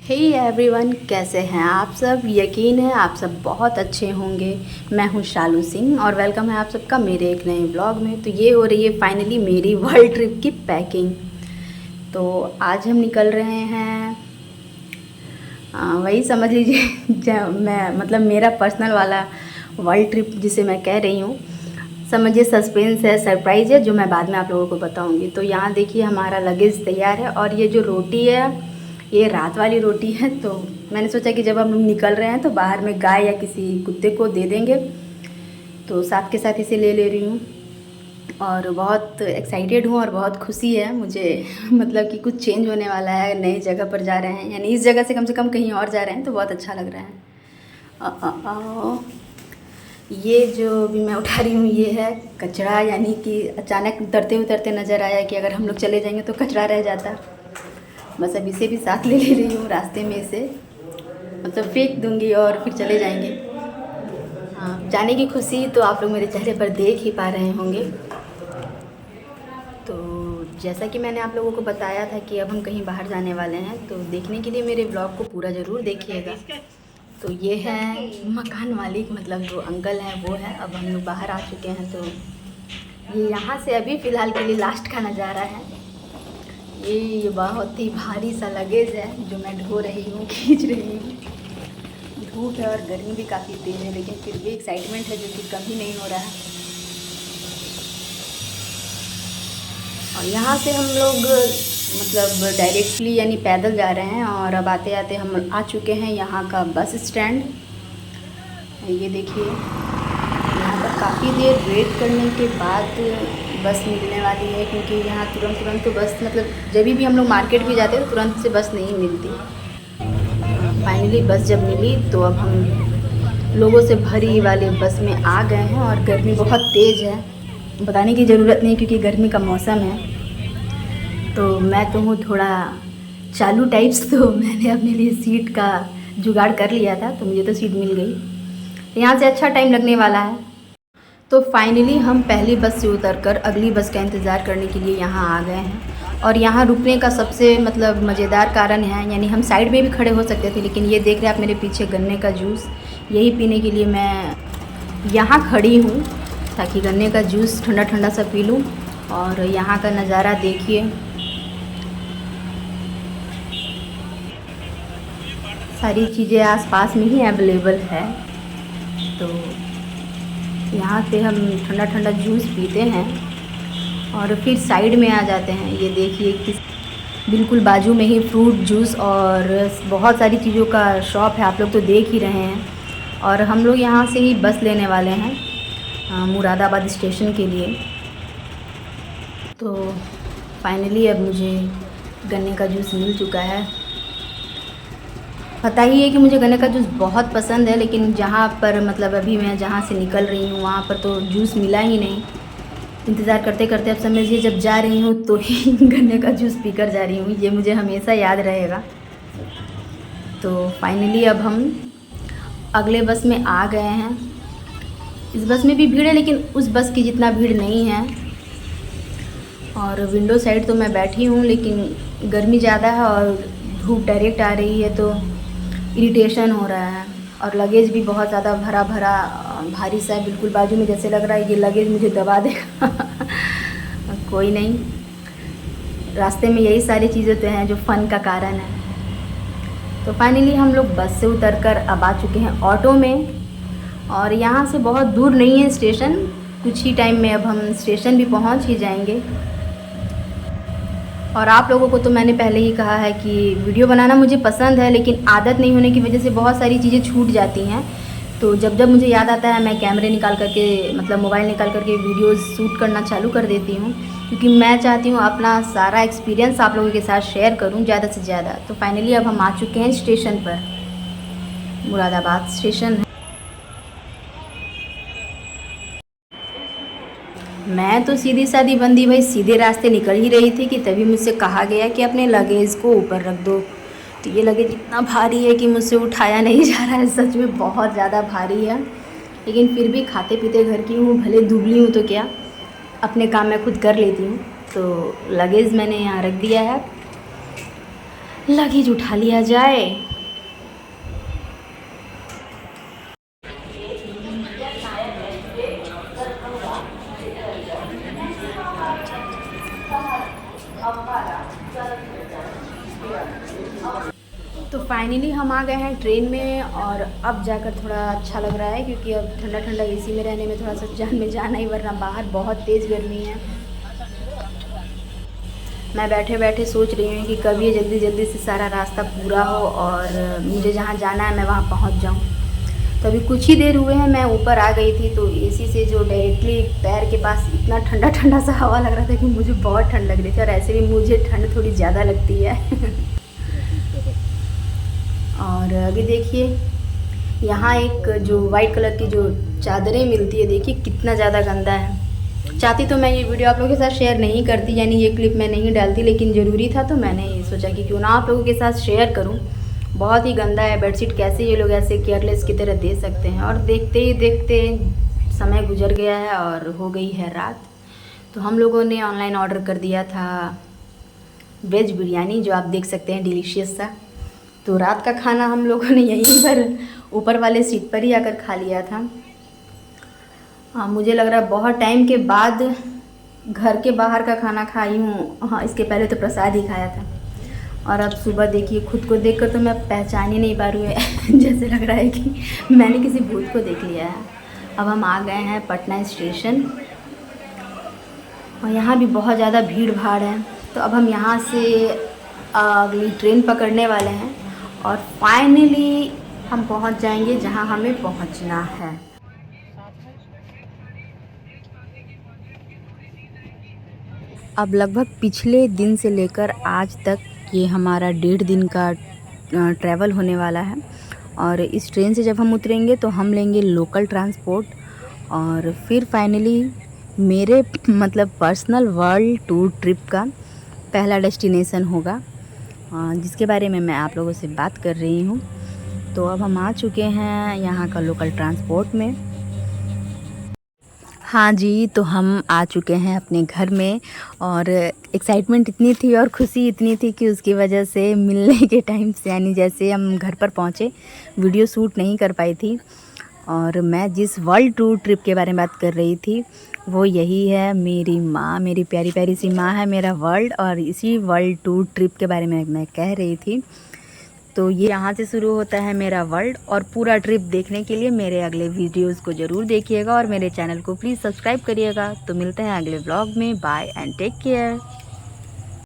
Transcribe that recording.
Hey everyone, कैसे हैं आप सब। यकीन है आप सब बहुत अच्छे होंगे। मैं हूं शालू सिंह और वेलकम है आप सबका मेरे एक नए ब्लॉग में। तो ये हो रही है फाइनली मेरी वर्ल्ड ट्रिप की पैकिंग। तो आज हम निकल रहे हैं, वही समझ लीजिए मैं मतलब मेरा पर्सनल वाला वर्ल्ड ट्रिप जिसे मैं कह रही हूँ। समझिए सस्पेंस है, सरप्राइज़ है, जो मैं बाद में आप लोगों को बताऊँगी। तो यहाँ देखिए हमारा लगेज तैयार है और ये जो रोटी है ये रात वाली रोटी है। तो मैंने सोचा कि जब हम लोग निकल रहे हैं तो बाहर में गाय या किसी कुत्ते को दे देंगे, तो साथ के साथ इसे ले रही हूँ। और बहुत एक्साइटेड हूँ और बहुत खुशी है मुझे मतलब कि कुछ चेंज होने वाला है, नई जगह पर जा रहे हैं, यानी इस जगह से कम कहीं और जा रहे हैं, तो बहुत अच्छा लग रहा है। ये जो भी मैं उठा रही हूँ ये है कचरा, यानी कि अचानक उतरते उतरते नज़र आया कि अगर हम लोग चले जाएंगे तो कचरा रह जाता। बस अब इसे भी साथ ले रही हूँ, रास्ते में इसे मतलब फेंक दूँगी और फिर चले जाएंगे। हाँ, जाने की खुशी तो आप लोग मेरे चेहरे पर देख ही पा रहे होंगे। तो जैसा कि मैंने आप लोगों को बताया था कि अब हम कहीं बाहर जाने वाले हैं, तो देखने के लिए मेरे ब्लॉग को पूरा ज़रूर देखिएगा। तो ये है मकान मालिक, मतलब जो अंकल हैं वो है। अब हम लोग बाहर आ चुके हैं, तो ये यहाँ से अभी फ़िलहाल के लिए लास्ट का नज़ारा है। ये बहुत ही भारी सा लगेज है जो मैं ढो रही हूँ, खींच रही हूँ। धूप है और गर्मी भी काफ़ी तेज़ है, लेकिन फिर भी एक्साइटमेंट है जो कि कम ही नहीं हो रहा है। और यहाँ से हम लोग मतलब डायरेक्टली यानी पैदल जा रहे हैं और अब आते आते हम आ चुके हैं यहाँ का बस स्टैंड। ये देखिए यहाँ पर काफ़ी देर वेट करने के बाद बस मिलने वाली है, क्योंकि यहाँ तुरंत तो बस मतलब जब भी हम लोग मार्केट भी जाते हैं तो तुरंत से बस नहीं मिलती। फाइनली बस जब मिली तो अब हम लोगों से भरी वाले बस में आ गए हैं। और गर्मी बहुत तेज़ है, बताने की ज़रूरत नहीं क्योंकि गर्मी का मौसम है। तो मैं तो हूँ थोड़ा चालू टाइप्स, तो मैंने अपने लिए सीट का जुगाड़ कर लिया था, तो मुझे तो सीट मिल गई। यहाँ से अच्छा टाइम लगने वाला है। तो फाइनली हम पहली बस से उतरकर अगली बस का इंतज़ार करने के लिए यहाँ आ गए हैं। और यहाँ रुकने का सबसे मतलब मज़ेदार कारण है, यानी हम साइड में भी खड़े हो सकते थे, लेकिन ये देख रहे हैं आप मेरे पीछे गन्ने का जूस, यही पीने के लिए मैं यहाँ खड़ी हूँ, ताकि गन्ने का जूस ठंडा ठंडा सा पी लूँ। और यहाँ का नज़ारा देखिए, सारी चीज़ें आसपास में ही अवेलेबल है। तो यहाँ से हम ठंडा ठंडा जूस पीते हैं और फिर साइड में आ जाते हैं। ये देखिए किस बिल्कुल बाजू में ही फ्रूट जूस और बहुत सारी चीज़ों का शॉप है, आप लोग तो देख ही रहे हैं। और हम लोग यहाँ से ही बस लेने वाले हैं मुरादाबाद स्टेशन के लिए। तो फाइनली अब मुझे गन्ने का जूस मिल चुका है। पता ही है कि मुझे गन्ने का जूस बहुत पसंद है, लेकिन जहाँ पर मतलब अभी मैं जहाँ से निकल रही हूँ वहाँ पर तो जूस मिला ही नहीं। इंतज़ार करते करते अब समझिए जब जा रही हूँ तो ही गन्ने का जूस पीकर जा रही हूँ, ये मुझे हमेशा याद रहेगा। तो फाइनली अब हम अगले बस में आ गए हैं। इस बस में भी भीड़ है, लेकिन उस बस की जितना भीड़ नहीं है। और विंडो साइड तो मैं बैठी हूँ, लेकिन गर्मी ज़्यादा है और धूप डायरेक्ट आ रही है तो इरिटेशन हो रहा है। और लगेज भी बहुत ज़्यादा भरा भरा भारी सा है, बिल्कुल बाजू में जैसे लग रहा है ये लगेज मुझे दबा देगा। कोई नहीं, रास्ते में यही सारी चीज़ें तो हैं जो फ़न का कारण है। तो फाइनली हम लोग बस से उतरकर अब आ चुके हैं ऑटो में। और यहाँ से बहुत दूर नहीं है स्टेशन, कुछ ही टाइम में अब हम स्टेशन भी पहुँच ही जाएंगे। और आप लोगों को तो मैंने पहले ही कहा है कि वीडियो बनाना मुझे पसंद है, लेकिन आदत नहीं होने की वजह से बहुत सारी चीज़ें छूट जाती हैं। तो जब जब मुझे याद आता है मैं कैमरे निकाल करके मतलब मोबाइल निकाल करके वीडियोज़ शूट करना चालू कर देती हूँ, क्योंकि मैं चाहती हूँ अपना सारा एक्सपीरियंस आप लोगों के साथ शेयर करूँ ज़्यादा से ज़्यादा। तो फाइनली अब हम आ चुके हैं स्टेशन पर, मुरादाबाद स्टेशन है। मैं तो सीधी सादी बंदी भाई सीधे रास्ते निकल ही रही थी कि तभी मुझसे कहा गया कि अपने लगेज को ऊपर रख दो। तो ये लगेज इतना भारी है कि मुझसे उठाया नहीं जा रहा है, सच में बहुत ज़्यादा भारी है। लेकिन फिर भी खाते पीते घर की हूँ, भले दुबली हूँ तो क्या, अपने काम मैं खुद कर लेती हूँ। तो लगेज मैंने यहाँ रख दिया है। लगेज उठा लिया जाए। तो फाइनली हम आ गए हैं ट्रेन में और अब जाकर थोड़ा अच्छा लग रहा है, क्योंकि अब ठंडा ठंडा एसी में रहने में थोड़ा सा जान में जाना ही, वरना बाहर बहुत तेज़ गर्मी है। मैं बैठे बैठे सोच रही हूँ कि कब ये जल्दी जल्दी से सारा रास्ता पूरा हो और मुझे जहाँ जाना है मैं वहाँ पहुँच जाऊँ। तो अभी कुछ ही देर हुए हैं मैं ऊपर आ गई थी, तो एसी से जो डायरेक्टली पैर के पास इतना ठंडा ठंडा सा हवा लग रहा था कि मुझे बहुत ठंड लग रही थी, और ऐसे भी मुझे ठंड थोड़ी ज़्यादा लगती है। और अभी देखिए यहाँ एक जो वाइट कलर की जो चादरें मिलती है, देखिए कितना ज़्यादा गंदा है। चाहती तो मैं ये वीडियो आप लोगों के साथ शेयर नहीं करती, यानी ये क्लिप मैं नहीं डालती, लेकिन ज़रूरी था तो मैंने सोचा कि क्यों ना आप लोगों के साथ शेयर करूं। बहुत ही गंदा है बेडशीट, कैसे ये लोग ऐसे केयरलेस की तरह दे सकते हैं। और देखते ही देखते समय गुजर गया है और हो गई है रात। तो हम लोगों ने ऑनलाइन ऑर्डर कर दिया था वेज बिरयानी, जो आप देख सकते हैं डिलीशियस सा। तो रात का खाना हम लोगों ने यहीं पर ऊपर वाले सीट पर ही आकर खा लिया था। हाँ, मुझे लग रहा है बहुत टाइम के बाद घर के बाहर का खाना खाई हूँ। हाँ, इसके पहले तो प्रसाद ही खाया था। और अब सुबह देखिए, खुद को देखकर तो मैं पहचान ही नहीं पा रही हूँ। जैसे लग रहा है कि मैंने किसी भूत को देख लिया है। अब हम आ गए हैं पटना स्टेशन और यहाँ भी बहुत ज़्यादा भीड़ भाड़ है। तो अब हम यहाँ से अगली ट्रेन पकड़ने वाले हैं और फाइनली हम पहुँच जाएंगे जहाँ हमें पहुँचना है। अब लगभग पिछले दिन से लेकर आज तक ये हमारा 1.5 दिन का ट्रैवल होने वाला है। और इस ट्रेन से जब हम उतरेंगे तो हम लेंगे लोकल ट्रांसपोर्ट और फिर फाइनली मेरे मतलब पर्सनल वर्ल्ड टूर ट्रिप का पहला डेस्टिनेशन होगा, जिसके बारे में मैं आप लोगों से बात कर रही हूँ। तो अब हम आ चुके हैं यहाँ का लोकल ट्रांसपोर्ट में। हाँ जी, तो हम आ चुके हैं अपने घर में और एक्साइटमेंट इतनी थी और खुशी इतनी थी कि उसकी वजह से मिलने के टाइम से, यानी जैसे हम घर पर पहुँचे, वीडियो शूट नहीं कर पाई थी। और मैं जिस वर्ल्ड टूर ट्रिप के बारे में बात कर रही थी वो यही है। मेरी माँ, मेरी प्यारी प्यारी सी माँ है मेरा वर्ल्ड, और इसी वर्ल्ड टूर ट्रिप के बारे में मैं कह रही थी। तो ये यहाँ से शुरू होता है मेरा वर्ल्ड, और पूरा ट्रिप देखने के लिए मेरे अगले वीडियोस को ज़रूर देखिएगा और मेरे चैनल को प्लीज़ सब्सक्राइब करिएगा। तो मिलते हैं अगले व्लॉग में। Bye and take care.